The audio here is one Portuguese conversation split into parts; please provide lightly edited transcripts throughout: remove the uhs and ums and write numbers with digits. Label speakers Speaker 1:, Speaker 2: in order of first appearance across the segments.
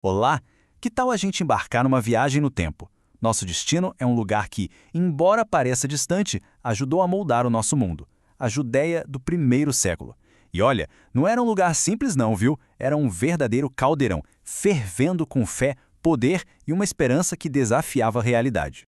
Speaker 1: Olá, que tal a gente embarcar numa viagem no tempo? Nosso destino é um lugar que, embora pareça distante, ajudou a moldar o nosso mundo. A Judéia do primeiro século. E olha, não era um lugar simples não, viu? Era um verdadeiro caldeirão, fervendo com fé, poder e uma esperança que desafiava a realidade.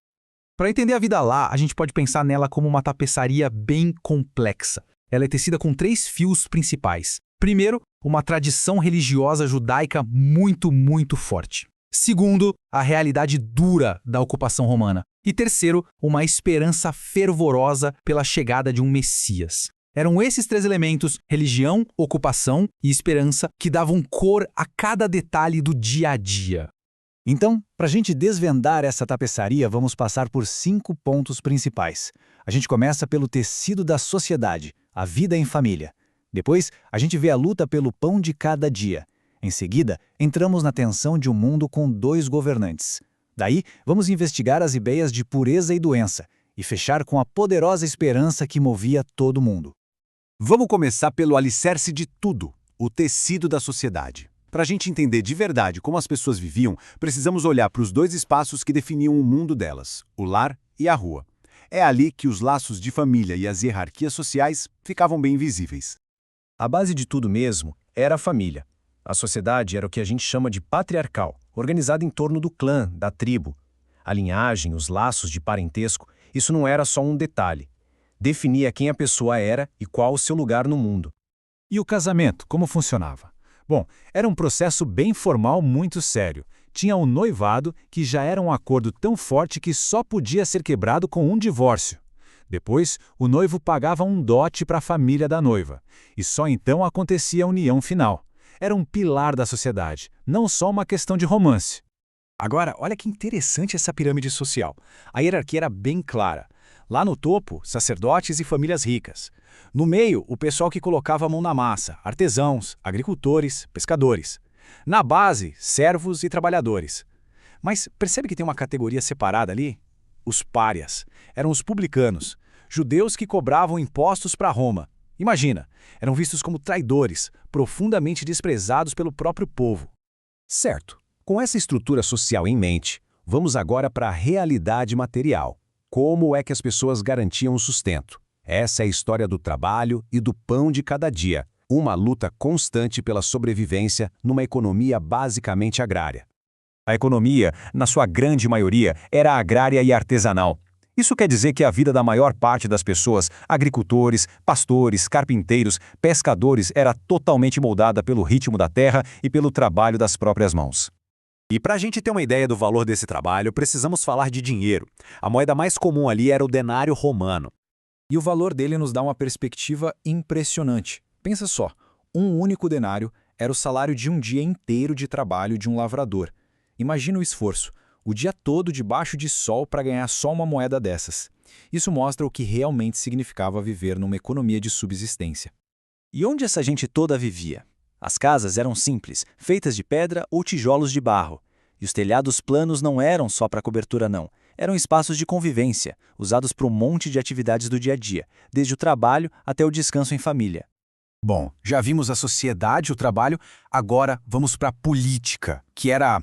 Speaker 2: Para entender a vida lá, a gente pode pensar nela como uma tapeçaria bem complexa. Ela é tecida com 3 fios principais. Primeiro, uma tradição religiosa judaica muito forte. Segundo, a realidade dura da ocupação romana. E terceiro, uma esperança fervorosa pela chegada de um Messias. Eram esses 3 elementos, religião, ocupação e esperança, que davam cor a cada detalhe do dia a dia.
Speaker 1: Então, para a gente desvendar essa tapeçaria, vamos passar por 5 pontos principais. A gente começa pelo tecido da sociedade, a vida em família. Depois, a gente vê a luta pelo pão de cada dia. Em seguida, entramos na tensão de um mundo com 2 governantes. Daí, vamos investigar as ideias de pureza e doença, e fechar com a poderosa esperança que movia todo mundo. Vamos começar pelo alicerce de tudo, o tecido da sociedade. Para a gente entender de verdade como as pessoas viviam, precisamos olhar para os 2 espaços que definiam o mundo delas, o lar e a rua. É ali que os laços de família e as hierarquias sociais ficavam bem visíveis.
Speaker 3: A base de tudo mesmo era a família. A sociedade era o que a gente chama de patriarcal, organizada em torno do clã, da tribo. A linhagem, os laços de parentesco, isso não era só um detalhe. Definia quem a pessoa era e qual o seu lugar no mundo.
Speaker 1: E o casamento, como funcionava? Bom, era um processo bem formal, muito sério. Tinha o noivado, que já era um acordo tão forte que só podia ser quebrado com um divórcio. Depois, o noivo pagava um dote para a família da noiva. E só então acontecia a união final. Era um pilar da sociedade, não só uma questão de romance.
Speaker 2: Agora, olha que interessante essa pirâmide social. A hierarquia era bem clara. Lá no topo, sacerdotes e famílias ricas. No meio, o pessoal que colocava a mão na massa, artesãos, agricultores, pescadores. Na base, servos e trabalhadores. Mas percebe que tem uma categoria separada ali? Os párias. Eram os publicanos, judeus que cobravam impostos para Roma. Imagina, eram vistos como traidores, profundamente desprezados pelo próprio povo.
Speaker 3: Certo. Com essa estrutura social em mente, vamos agora para a realidade material. Como é que as pessoas garantiam o sustento? Essa é a história do trabalho e do pão de cada dia. Uma luta constante pela sobrevivência numa economia basicamente agrária.
Speaker 4: A economia, na sua grande maioria, era agrária e artesanal. Isso quer dizer que a vida da maior parte das pessoas, agricultores, pastores, carpinteiros, pescadores, era totalmente moldada pelo ritmo da terra e pelo trabalho das próprias mãos.
Speaker 1: E para a gente ter uma ideia do valor desse trabalho, precisamos falar de dinheiro. A moeda mais comum ali era o denário romano.
Speaker 2: E o valor dele nos dá uma perspectiva impressionante. Pensa só, um único denário era o salário de um dia inteiro de trabalho de um lavrador. Imagina o esforço, o dia todo debaixo de sol para ganhar só uma moeda dessas. Isso mostra o que realmente significava viver numa economia de subsistência.
Speaker 1: E onde essa gente toda vivia? As casas eram simples, feitas de pedra ou tijolos de barro. E os telhados planos não eram só para cobertura não. Eram espaços de convivência, usados para um monte de atividades do dia a dia, desde o trabalho até o descanso em família.
Speaker 2: Bom, já vimos a sociedade, o trabalho, agora vamos para a política, que era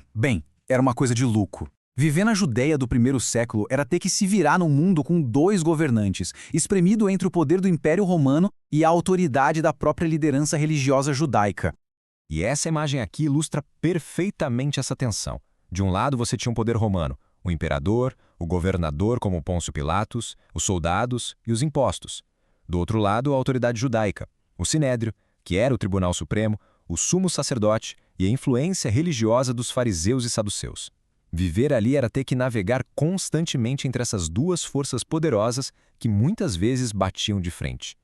Speaker 2: uma coisa de louco. Viver na Judéia do primeiro século era ter que se virar no mundo com 2 governantes, espremido entre o poder do Império Romano e a autoridade da própria liderança religiosa judaica.
Speaker 3: E essa imagem aqui ilustra perfeitamente essa tensão. De um lado você tinha um poder romano, o imperador, o governador como Pôncio Pilatos, os soldados e os impostos. Do outro lado, a autoridade judaica, o Sinédrio, que era o Tribunal Supremo, o sumo sacerdote e a influência religiosa dos fariseus e saduceus. Viver ali era ter que navegar constantemente entre essas 2 forças poderosas que muitas vezes batiam de frente.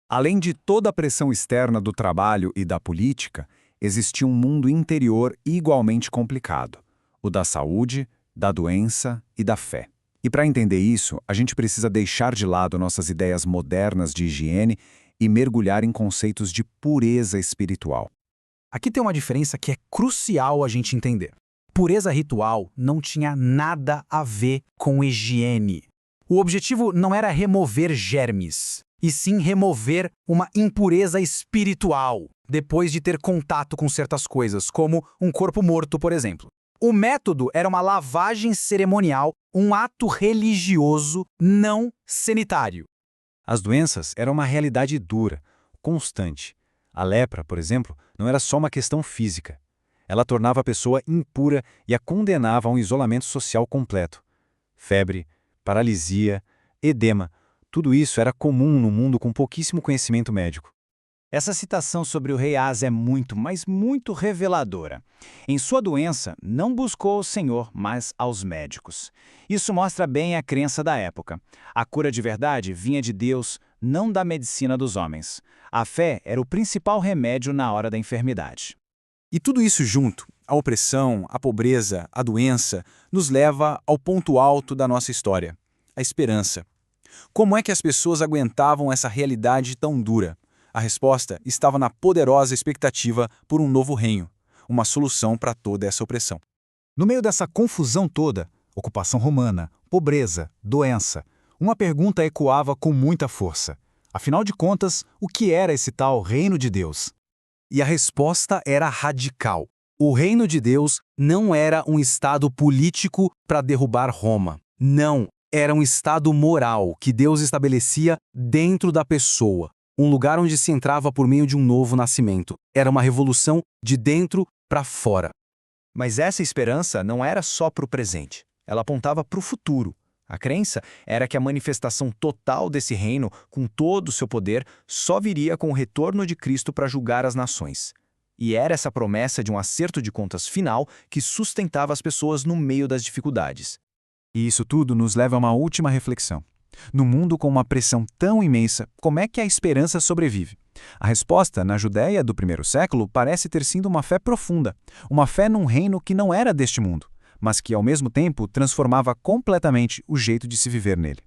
Speaker 1: Além de toda a pressão externa do trabalho e da política, existia um mundo interior igualmente complicado, o da saúde, da doença e da fé. E para entender isso, a gente precisa deixar de lado nossas ideias modernas de higiene e mergulhar em conceitos de pureza espiritual.
Speaker 2: Aqui tem uma diferença que é crucial a gente entender. Pureza ritual não tinha nada a ver com higiene. O objetivo não era remover germes.
Speaker 5: e sim remover uma impureza espiritual, depois de ter contato com certas coisas, como um corpo morto, por exemplo. O método era uma lavagem cerimonial, um ato religioso não sanitário.
Speaker 4: As doenças eram uma realidade dura, constante. A lepra, por exemplo, não era só uma questão física. Ela tornava a pessoa impura e a condenava a um isolamento social completo. Febre, paralisia, edema, tudo isso era comum no mundo com pouquíssimo conhecimento médico.
Speaker 1: Essa citação sobre o rei Asa é muito, mas muito reveladora. Em sua doença, não buscou o Senhor, mas aos médicos. Isso mostra bem a crença da época. A cura de verdade vinha de Deus, não da medicina dos homens. A fé era o principal remédio na hora da enfermidade.
Speaker 2: E tudo isso junto, a opressão, a pobreza, a doença, nos leva ao ponto alto da nossa história, a esperança. Como é que as pessoas aguentavam essa realidade tão dura? A resposta estava na poderosa expectativa por um novo reino, uma solução para toda essa opressão.
Speaker 1: No meio dessa confusão toda, ocupação romana, pobreza, doença, uma pergunta ecoava com muita força. Afinal de contas, o que era esse tal reino de Deus?
Speaker 5: E a resposta era radical. O reino de Deus não era um estado político para derrubar Roma. Não, era um estado moral que Deus estabelecia dentro da pessoa. Um lugar onde se entrava por meio de um novo nascimento. Era uma revolução de dentro para fora.
Speaker 3: Mas essa esperança não era só para o presente. Ela apontava para o futuro. A crença era que a manifestação total desse reino, com todo o seu poder, só viria com o retorno de Cristo para julgar as nações. E era essa promessa de um acerto de contas final que sustentava as pessoas no meio das dificuldades.
Speaker 4: E isso tudo nos leva a uma última reflexão. No mundo com uma pressão tão imensa, como é que a esperança sobrevive? A resposta, na Judéia do primeiro século, parece ter sido uma fé profunda, uma fé num reino que não era deste mundo, mas que, ao mesmo tempo, transformava completamente o jeito de se viver nele.